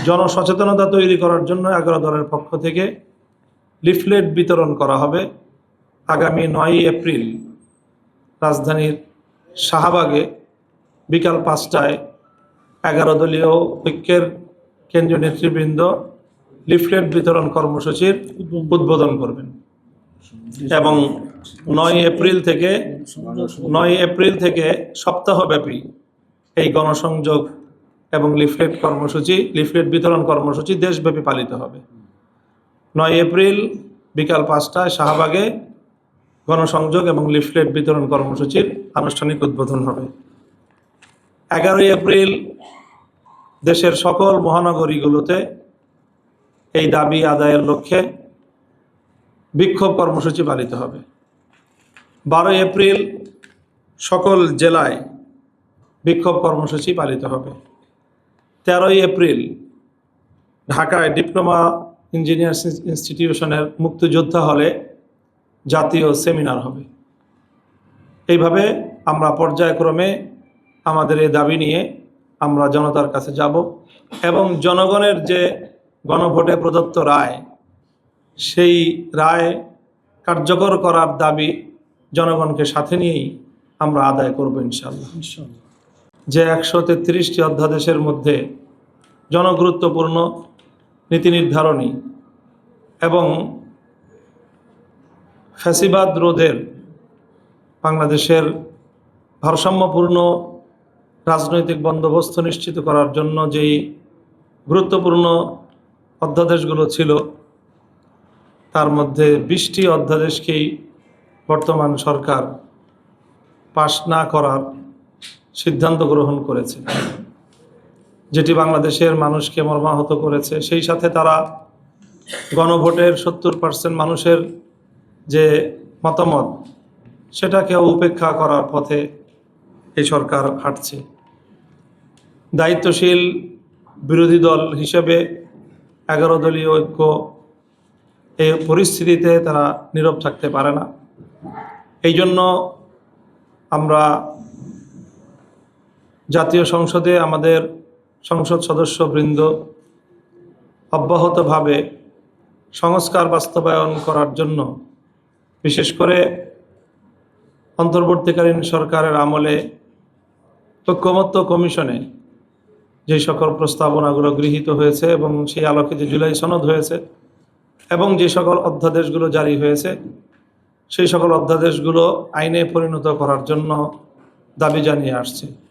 জনসচেতনতা তৈরি করার জন্য 11 দলের পক্ষ থেকে লিফলেট বিতরণ করা হবে। আগামী 9 এপ্রিল রাজধানীর শাহবাগে বিকাল 5টায় 11 দলীয় ঐক্যের কেন্দ্রীয় নেতৃবৃন্দ লিফলেট বিতরণ কর্মসূচির উদ্বোধন করবেন এবং 9 এপ্রিল থেকে সপ্তাহব্যাপী এই গণসংযোগ এবং লিফলেট বিতরণ কর্মসূচি দেশব্যাপী পালিত হবে। 9 এপ্রিল বিকাল 5টায় শাহবাগে গণসংযোগ এবং লিফলেট বিতরণ কর্মসূচির আনুষ্ঠানিক উদ্বোধন হবে। 11 এপ্রিল দেশের সকল মহানগরীগুলোতে এই দাবি আদায়ের লক্ষ্যে বিক্ষোভ কর্মসূচি পালিত হবে। 12 এপ্রিল সকল জেলায় বিক্ষোভ কর্মসূচি পালিত হবে। 13 এপ্রিল ঢাকায় ডিপ্লোমা ইঞ্জিনিয়ার্স ইনস্টিটিউশনের মুক্তিযোদ্ধা হলে জাতীয় সেমিনার হবে। এইভাবে আমরা পর্যায়ক্রমে আমাদের এই দাবি নিয়ে আমরা জনতার কাছে যাব এবং জনগণের যে গণভোটে প্রদত্ত রায়, সেই রায় কার্যকর করার দাবি জনগণকে সাথে নিয়েই আমরা আদায় করব ইনশাআল্লাহ। যে 133টি অধ্যাদেশের মধ্যে জনগুরুত্বপূর্ণ নীতি নির্ধারণী এবং ফ্যাসিবাদ রোধের বাংলাদেশের ভারসাম্যপূর্ণ রাজনৈতিক বন্দোবস্ত নিশ্চিত করার জন্য যেই গুরুত্বপূর্ণ অধ্যাদেশগুলো ছিল, তার মধ্যে 20টি অধ্যাদেশকেই বর্তমান সরকার পাশ না করার সিদ্ধান্ত গ্রহণ করেছে, যেটি বাংলাদেশের মানুষকে মর্মাহত করেছে। সেই সাথে তারা গণভোটের 70% মানুষের যে মতামত, সেটাকে উপেক্ষা করার পথে এই সরকার হাঁটছে। দায়িত্বশীল বিরোধী দল হিসেবে 11 দলীয় ঐক্য এই পরিস্থিতিতে তারা নীরব থাকতে পারে না। এই জন্য আমরা জাতীয় সংসদে আমাদের সংসদ সদস্যবৃন্দ অব্যাহতভাবে সংস্কার বাস্তবায়ন করার জন্য, বিশেষ করে অন্তর্বর্তীকালীন সরকারের আমলে ঐকমত্য কমিশনে যে সকল প্রস্তাবনাগুলো গৃহীত হয়েছে এবং সেই আলোকে যে জুলাই সনদ হয়েছে এবং যে সকল অধ্যাদেশগুলো জারি হয়েছে, সেই সকল অধ্যাদেশগুলো আইনে পরিণত করার জন্য দাবি জানিয়ে আসছে।